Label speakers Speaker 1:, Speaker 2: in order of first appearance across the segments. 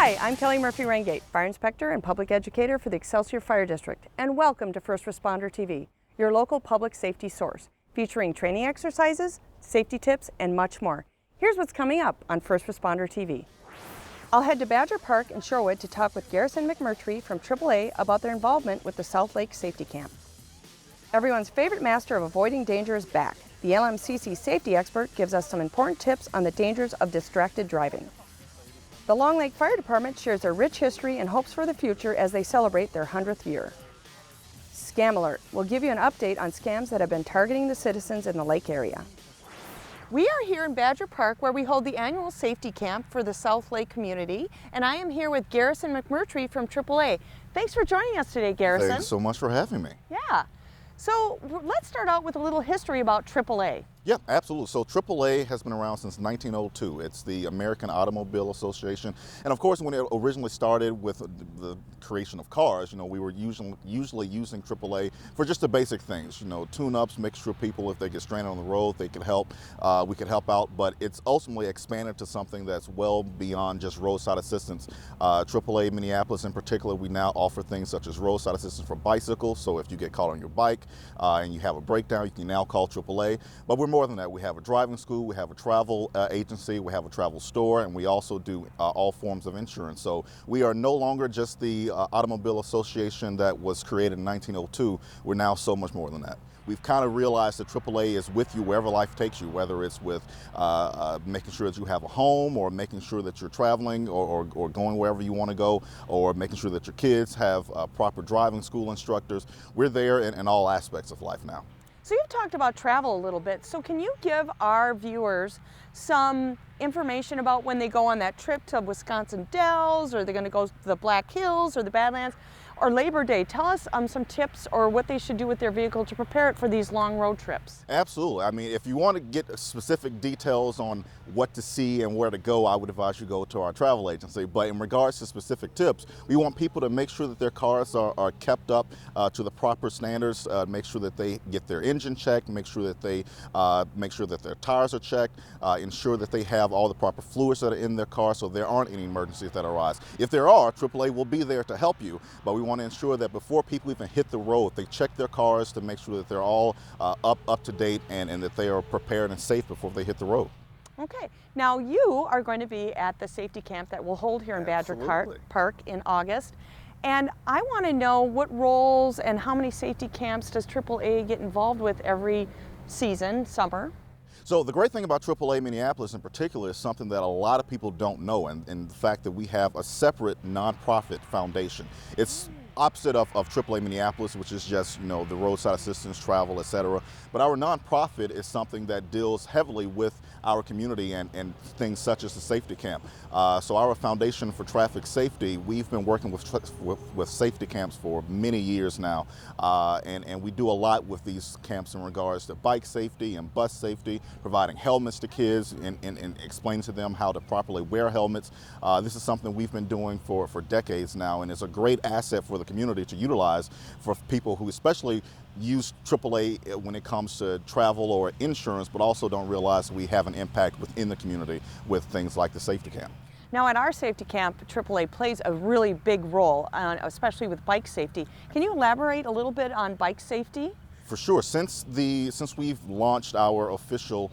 Speaker 1: Hi, I'm Kellie Murphy-Ringate, Fire Inspector and Public Educator for the Excelsior Fire District, and welcome to First Responder TV, your local public safety source, featuring training exercises, safety tips, and much more. Here's what's coming up on First Responder TV. I'll head to Badger Park in Shorewood to talk with Garrison McMurtrey from AAA about their involvement with the South Lake Safety Camp. Everyone's favorite master of avoiding danger is back. The LMCC safety expert gives us some important tips on the dangers of distracted driving. The Long Lake Fire Department shares their rich history and hopes for the future as they celebrate their 100th year. Scam Alert will give you an update on scams that have been targeting the citizens in the lake area. We are here in Badger Park where we hold the annual safety camp for the South Lake community, and I am here with Garrison McMurtrey from AAA. Thanks for joining us today, Garrison.
Speaker 2: Thanks so much for having me.
Speaker 1: Yeah. So let's start out with a little history about AAA.
Speaker 2: Yeah, absolutely. So AAA has been around since 1902. It's the American Automobile Association. And of course, when it originally started with the creation of cars, we were usually using AAA for just the basic things, tune-ups, make sure people, if they get stranded on the road, they could help, we could help out. But it's ultimately expanded to something that's well beyond just roadside assistance. AAA Minneapolis in particular, we now offer things such as roadside assistance for bicycles. So if you get caught on your bike and you have a breakdown, you can now call AAA. But we're more than that. We have a driving school, we have a travel agency, we have a travel store, and we also do all forms of insurance. So we are no longer just the Automobile Association that was created in 1902. We're now so much more than that. We've kind of realized that AAA is with you wherever life takes you, whether it's with making sure that you have a home, or making sure that you're traveling or going wherever you want to go, or making sure that your kids have proper driving school instructors. We're there in all aspects of life now.
Speaker 1: So you've talked about travel a little bit, so can you give our viewers some information about when they go on that trip to Wisconsin Dells, or they're going to go to the Black Hills or the Badlands, or Labor Day? Tell us some tips or what they should do with their vehicle to prepare it for these long road trips.
Speaker 2: Absolutely. I mean, if you want to get specific details on what to see and where to go, I would advise you go to our travel agency. But in regards to specific tips, we want people to make sure that their cars are kept up to the proper standards, make sure that they get their engine checked, make sure that their tires are checked, ensure that they have all the proper fluids that are in their car so there aren't any emergencies that arise. If there are, AAA will be there to help you, but we want to ensure that before people even hit the road, they check their cars to make sure that they're all up to date and that they are prepared and safe before they hit the road.
Speaker 1: Okay. Now you are going to be at the safety camp that we'll hold here in Badger Park in August. And I want to know what roles and how many safety camps does AAA get involved with every season, summer?
Speaker 2: So the great thing about AAA Minneapolis in particular is something that a lot of people don't know, and the fact that we have a separate nonprofit foundation. It's opposite of AAA Minneapolis, which is just, the roadside assistance, travel, etc. But our nonprofit is something that deals heavily with our community and things such as the safety camp. So our Foundation for Traffic Safety, we've been working with safety camps for many years now, and we do a lot with these camps in regards to bike safety and bus safety, providing helmets to kids and explaining to them how to properly wear helmets. This is something we've been doing for decades now, and it's a great asset for the community to utilize for people who especially use AAA when it comes to travel or insurance, but also don't realize we have an impact within the community with things like the safety camp.
Speaker 1: Now at our safety camp, AAA plays a really big role, especially with bike safety. Can you elaborate a little bit on bike safety?
Speaker 2: For sure. Since we've launched our official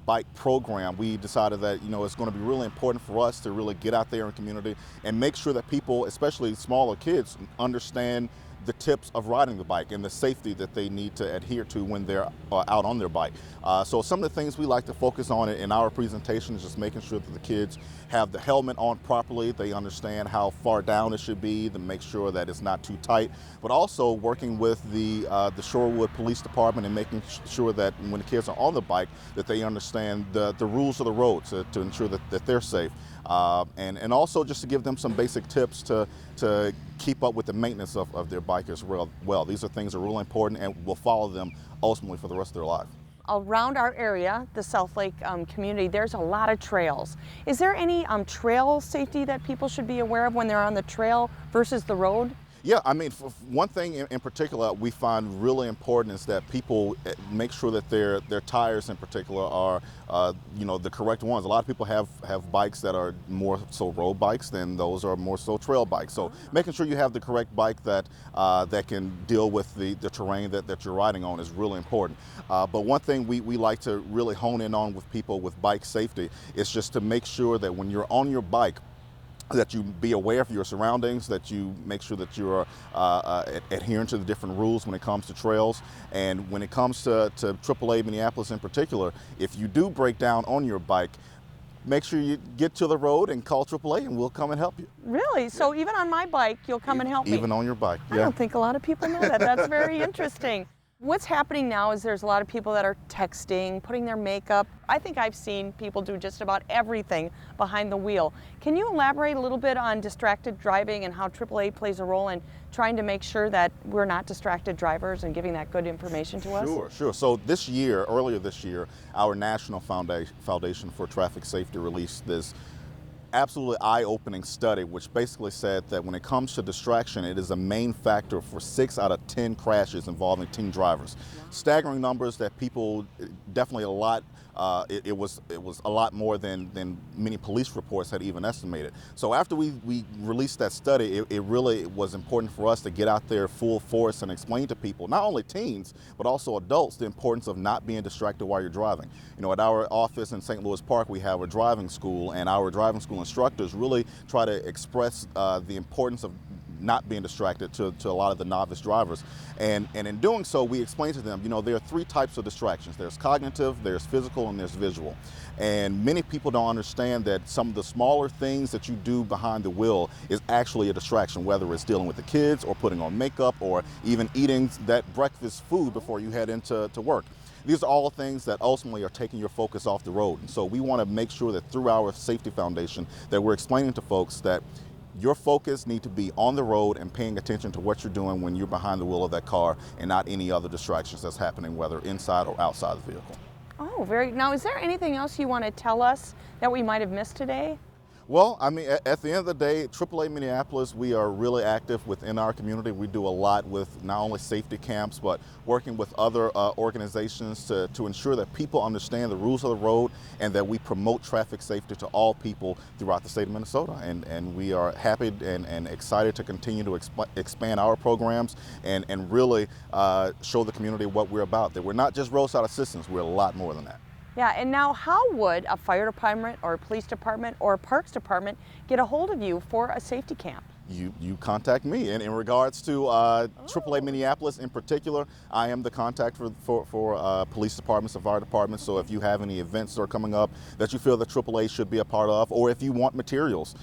Speaker 2: bike program, we decided that it's going to be really important for us to really get out there in the community and make sure that people, especially smaller kids, understand the tips of riding the bike and the safety that they need to adhere to when they're out on their bike. So some of the things we like to focus on in our presentation is just making sure that the kids have the helmet on properly, they understand how far down it should be to make sure that it's not too tight, but also working with the Shorewood Police Department and making sure that when the kids are on the bike that they understand the rules of the road to ensure that they're safe. And also just to give them some basic tips to keep up with the maintenance of their bike as well. These are things that are really important and will follow them ultimately for the rest of their life.
Speaker 1: Around our area, the South Lake community, there's a lot of trails. Is there any trail safety that people should be aware of when they're on the trail versus the road?
Speaker 2: Yeah, I mean, one thing in particular we find really important is that people make sure that their tires in particular are, you know, the correct ones. A lot of people have bikes that are more so road bikes than those are more so trail bikes. So making sure you have the correct bike that that can deal with the terrain that you're riding on is really important. But one thing we like to really hone in on with people with bike safety is just to make sure that when you're on your bike, that you be aware of your surroundings, that you make sure that you're adhering to the different rules when it comes to trails. And when it comes to AAA Minneapolis in particular, if you do break down on your bike, make sure you get to the road and call AAA and we'll come and help you.
Speaker 1: Really? So even on my bike, you'll come and help me?
Speaker 2: Even on your bike, yeah.
Speaker 1: I don't think a lot of people know that. That's very interesting. What's happening now is there's a lot of people that are texting, putting their makeup. I think I've seen people do just about everything behind the wheel. Can you elaborate a little bit on distracted driving and how AAA plays a role in trying to make sure that we're not distracted drivers and giving that good information to us?
Speaker 2: Sure. So earlier this year, our National Foundation for Traffic Safety released this absolutely eye-opening study which basically said that when it comes to distraction, it is a main factor for 6 out of 10 crashes involving teen drivers. Wow. Staggering numbers that people definitely a lot. It was a lot more than many police reports had even estimated. So after we released that study, it really was important for us to get out there full force and explain to people, not only teens, but also adults, the importance of not being distracted while you're driving. You know, at our office in St. Louis Park, we have a driving school, and our driving school instructors really try to express the importance of not being distracted to a lot of the novice drivers. And in doing so, we explain to them, you know, there are 3 types of distractions. There's cognitive, there's physical, and there's visual. And many people don't understand that some of the smaller things that you do behind the wheel is actually a distraction, whether it's dealing with the kids or putting on makeup or even eating that breakfast food before you head into work. These are all things that ultimately are taking your focus off the road. And so we want to make sure that through our safety foundation that we're explaining to folks that your focus needs to be on the road and paying attention to what you're doing when you're behind the wheel of that car and not any other distractions that's happening, whether inside or outside the vehicle.
Speaker 1: Oh, now is there anything else you want to tell us that we might have missed today?
Speaker 2: Well, I mean, at the end of the day, AAA Minneapolis, we are really active within our community. We do a lot with not only safety camps, but working with other organizations to ensure that people understand the rules of the road and that we promote traffic safety to all people throughout the state of Minnesota. And we are happy and excited to continue to expand our programs and really show the community what we're about. That we're not just roadside assistance, we're a lot more than that.
Speaker 1: Yeah, and now how would a fire department or a police department or a parks department get a hold of you for a safety camp?
Speaker 2: You contact me. And in regards to AAA Minneapolis in particular, I am the contact for police departments and fire departments. So if you have any events that are coming up that you feel that AAA should be a part of, or if you want materials,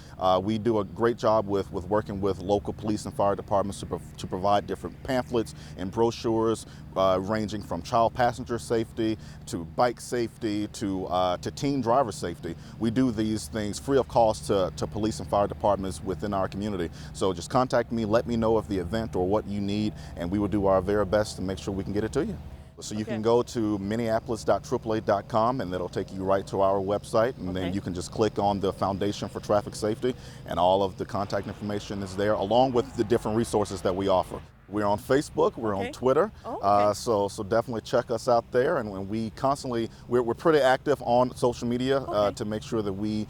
Speaker 2: we do a great job with working with local police and fire departments to provide different pamphlets and brochures ranging from child passenger safety to bike safety to teen driver safety. We do these things free of cost to police and fire departments within our community. So just contact me, let me know of the event or what you need, and we will do our very best to make sure we can get it to you. So you can go to minneapolis.aaa.com and that'll take you right to our website, and then you can just click on the Foundation for Traffic Safety, and all of the contact information is there, along with the different resources that we offer. We're on Facebook, we're on Twitter, so definitely check us out there. And when we constantly, we're pretty active on social media to make sure that we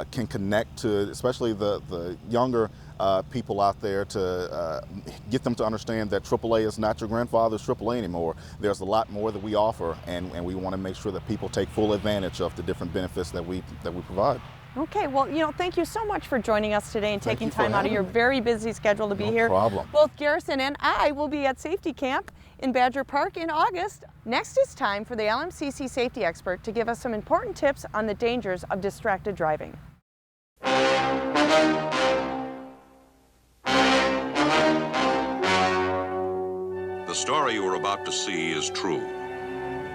Speaker 2: can connect to, especially the younger people out there, to get them to understand that AAA is not your grandfather's AAA anymore. There's a lot more that we offer, and we want to make sure that people take full advantage of the different benefits that we provide.
Speaker 1: Okay, well, you know, thank you so much for joining us today and taking time out of your very busy schedule to be here.
Speaker 2: No problem.
Speaker 1: Both Garrison and I will be at Safety Camp in Badger Park in August. Next, it's time for the LMCC safety expert to give us some important tips on the dangers of distracted driving.
Speaker 3: The story you are about to see is true.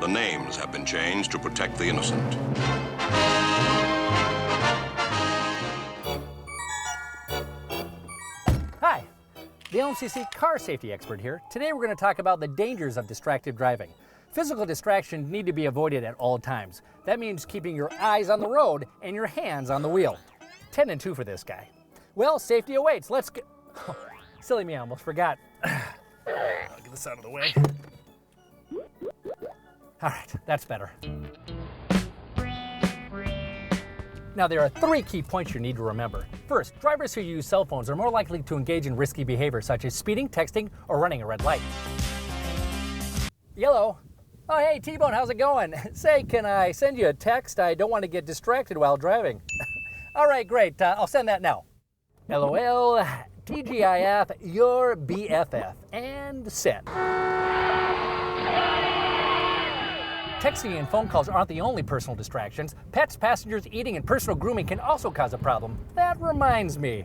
Speaker 3: The names have been changed to protect the innocent.
Speaker 4: Hi, the LMCC car safety expert here. Today we're going to talk about the dangers of distracted driving. Physical distractions need to be avoided at all times. That means keeping your eyes on the road and your hands on the wheel. 10 and 2 for this guy. Well, safety awaits. Let's go. Silly me, I almost forgot. I'll get this out of the way. All right, that's better. Now, there are 3 key points you need to remember. First, drivers who use cell phones are more likely to engage in risky behavior such as speeding, texting, or running a red light. Yellow. Oh, hey, T-Bone, how's it going? Say, can I send you a text? I don't want to get distracted while driving. All right, great. I'll send that now. LOL, TGIF, your BFF, and send. Texting and phone calls aren't the only personal distractions. Pets, passengers, eating, and personal grooming can also cause a problem. That reminds me.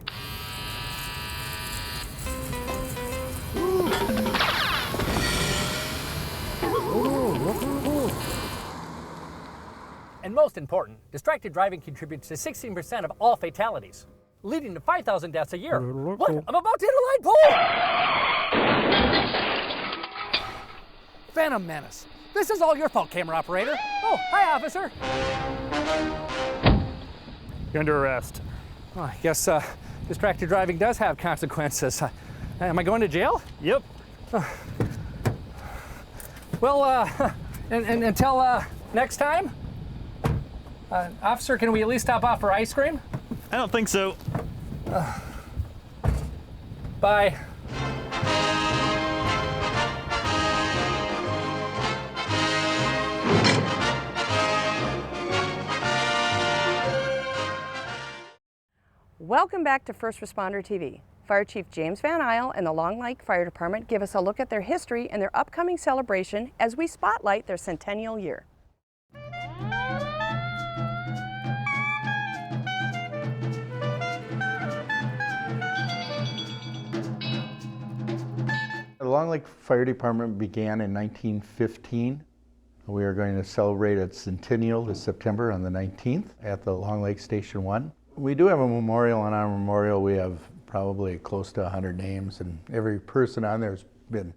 Speaker 4: And most important, distracted driving contributes to 16% of all fatalities, leading to 5,000 deaths a year. What? I'm about to hit a light pole! Phantom Menace. This is all your fault, camera operator. Oh, hi, officer. You're under arrest. Oh, I guess distracted driving does have consequences. Am I going to jail? Yep. Well, until next time, officer, can we at least stop off for ice cream?
Speaker 5: I don't think so.
Speaker 4: Bye.
Speaker 1: Welcome back to First Responder TV. Fire Chief James Van Isle and the Long Lake Fire Department give us a look at their history and their upcoming celebration as we spotlight their centennial year.
Speaker 6: The Long Lake Fire Department began in 1915. We are going to celebrate its centennial this September on the 19th at the Long Lake Station 1. We do have a memorial. On our memorial we have probably close to 100 names, and every person on there has been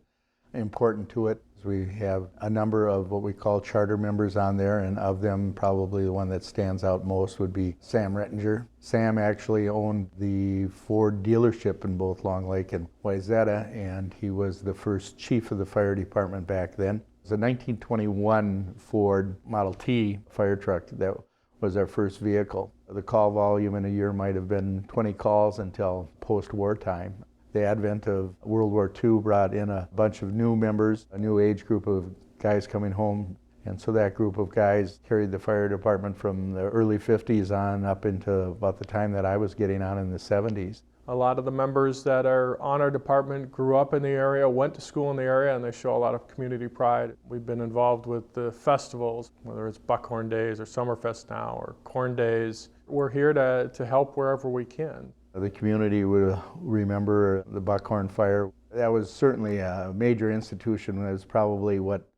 Speaker 6: important to it. We have a number of what we call charter members on there, and of them probably the one that stands out most would be Sam Rettinger. Sam actually owned the Ford dealership in both Long Lake and Wayzata, and he was the first chief of the fire department back then. It was a 1921 Ford Model T fire truck that was our first vehicle. The call volume in a year might have been 20 calls until post-war time. The advent of World War II brought in a bunch of new members, a new age group of guys coming home, and so that group of guys carried the fire department from the early 50s on up into about the time that I was getting on in the 70s.
Speaker 7: A lot of the members that are on our department grew up in the area, went to school in the area, and they show a lot of community pride. We've been involved with the festivals, whether it's Buckhorn Days or Summerfest now or Corn Days. We're here to help wherever we can.
Speaker 6: The community would remember the Buckhorn Fire. That was certainly a major institution. It was probably what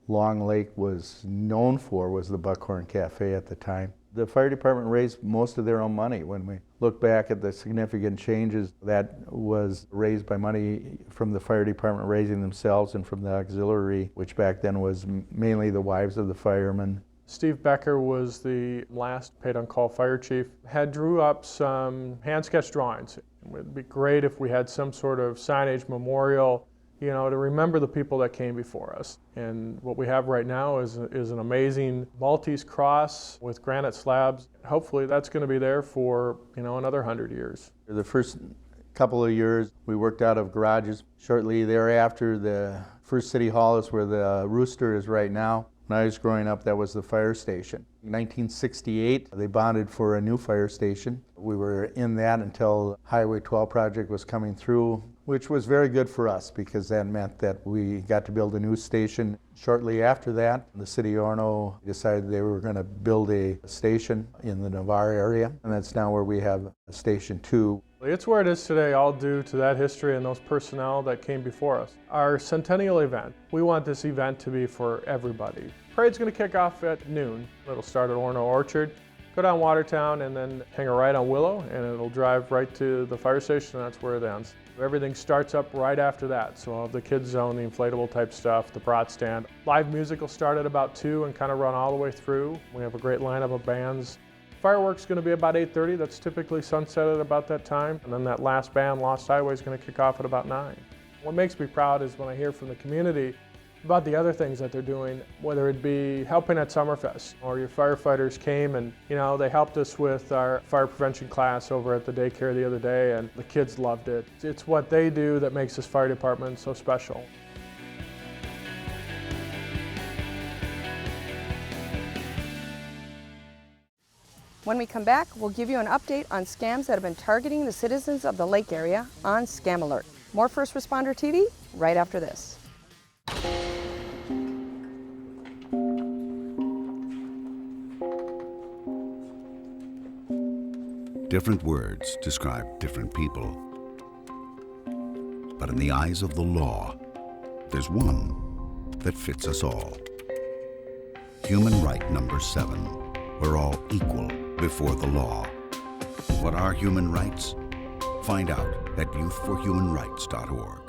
Speaker 6: Long Lake was known for, was the Buckhorn Cafe at the time. The fire department raised most of their own money. When we look back at the significant changes, that was raised by money from the fire department raising themselves and from the auxiliary, which back then was mainly the wives of the firemen.
Speaker 7: Steve Becker was the last paid-on-call fire chief, had drew up some hand sketch drawings. It would be great if we had some sort of signage memorial, to remember the people that came before us. And what we have right now is an amazing Maltese cross with granite slabs. Hopefully that's going to be there for, another 100 years.
Speaker 6: The first couple of years we worked out of garages. Shortly thereafter, the first city hall is where the rooster is right now. When I was growing up, that was the fire station. In 1968, they bonded for a new fire station. We were in that until Highway 12 project was coming through, which was very good for us because that meant that we got to build a new station. Shortly after that, the city of Orono decided they were going to build a station in the Navarre area, and that's now where we have Station 2.
Speaker 7: It's where it is today, all due to that history and those personnel that came before us. Our centennial event, we want this event to be for everybody. Parade's going to kick off at noon. It'll start at Orono Orchard, go down Watertown, and then hang a right on Willow, and it'll drive right to the fire station, and that's where it ends. Everything starts up right after that, so I'll have the kids zone, the inflatable type stuff, the brat stand. Live music will start at about 2 and kind of run all the way through. We have a great lineup of bands. Fireworks is going to be about 8:30. That's typically sunset at about that time. And then that last band, Lost Highway, is going to kick off at about 9. What makes me proud is when I hear from the community about the other things that they're doing, whether it be helping at Summerfest, or your firefighters came and, they helped us with our fire prevention class over at the daycare the other day, and the kids loved it. It's what they do that makes this fire department so special.
Speaker 1: When we come back, we'll give you an update on scams that have been targeting the citizens of the lake area on Scam Alert. More First Responder TV right after this.
Speaker 5: Different words describe different people. But in the eyes of the law, there's one that fits us all. Human right number 7. We're all equal before the law. What are human rights? Find out at youthforhumanrights.org.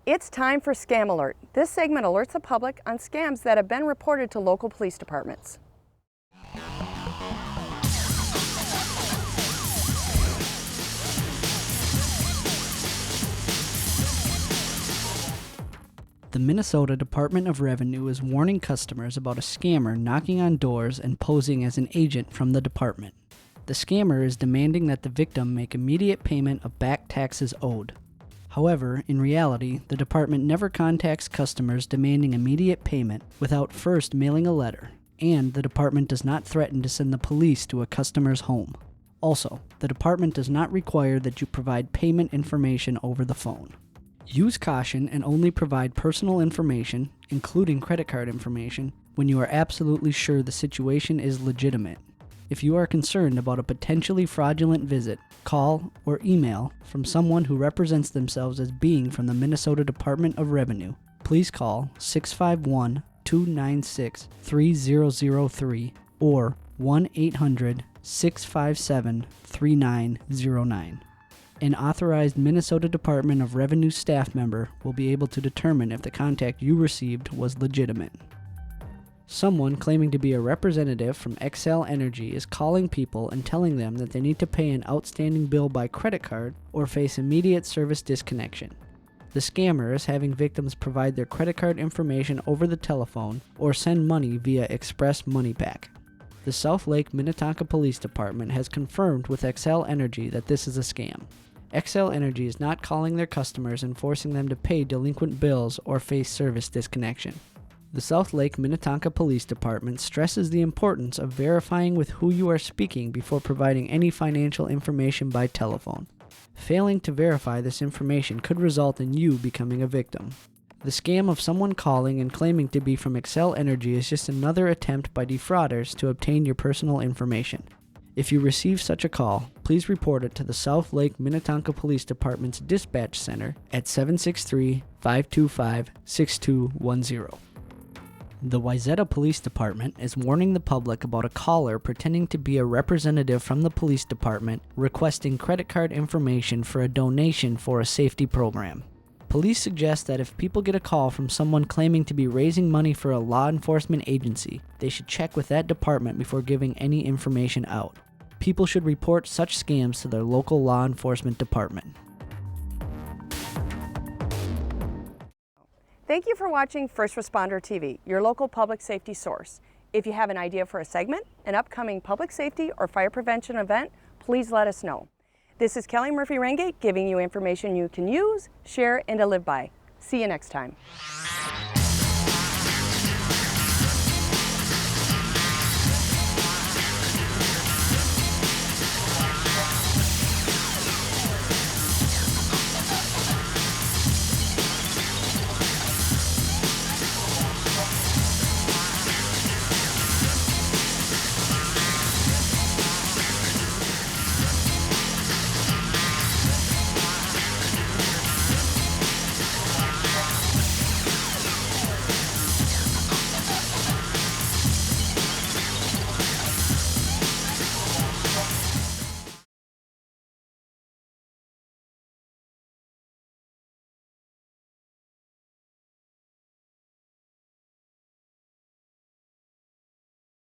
Speaker 1: It's time for Scam Alert. This segment alerts the public on scams that have been reported to local police departments.
Speaker 8: The Minnesota Department of Revenue is warning customers about a scammer knocking on doors and posing as an agent from the department. The scammer is demanding that the victim make immediate payment of back taxes owed. However, in reality, the department never contacts customers demanding immediate payment without first mailing a letter, and the department does not threaten to send the police to a customer's home. Also, the department does not require that you provide payment information over the phone. Use caution and only provide personal information, including credit card information, when you are absolutely sure the situation is legitimate. If you are concerned about a potentially fraudulent visit, call or email from someone who represents themselves as being from the Minnesota Department of Revenue. Please call 651-296-3003 or 1-800-657-3909. An authorized Minnesota Department of Revenue staff member will be able to determine if the contact you received was legitimate. Someone claiming to be a representative from Xcel Energy is calling people and telling them that they need to pay an outstanding bill by credit card or face immediate service disconnection. The scammer is having victims provide their credit card information over the telephone or send money via Express Money Pack. The South Lake Minnetonka Police Department has confirmed with Xcel Energy that this is a scam. Xcel Energy is not calling their customers and forcing them to pay delinquent bills or face service disconnection. The South Lake Minnetonka Police Department stresses the importance of verifying with who you are speaking before providing any financial information by telephone. Failing to verify this information could result in you becoming a victim. The scam of someone calling and claiming to be from Xcel Energy is just another attempt by defrauders to obtain your personal information. If you receive such a call, please report it to the South Lake Minnetonka Police Department's Dispatch Center at 763-525-6210. The Wayzata Police Department is warning the public about a caller pretending to be a representative from the police department requesting credit card information for a donation for a safety program. Police suggest that if people get a call from someone claiming to be raising money for a law enforcement agency, they should check with that department before giving any information out. People should report such scams to their local law enforcement department.
Speaker 1: Thank you for watching First Responder TV, your local public safety source. If you have an idea for a segment, an upcoming public safety or fire prevention event, please let us know. This is Kellie Murphy-Ringate giving you information you can use, share, and to live by. See you next time.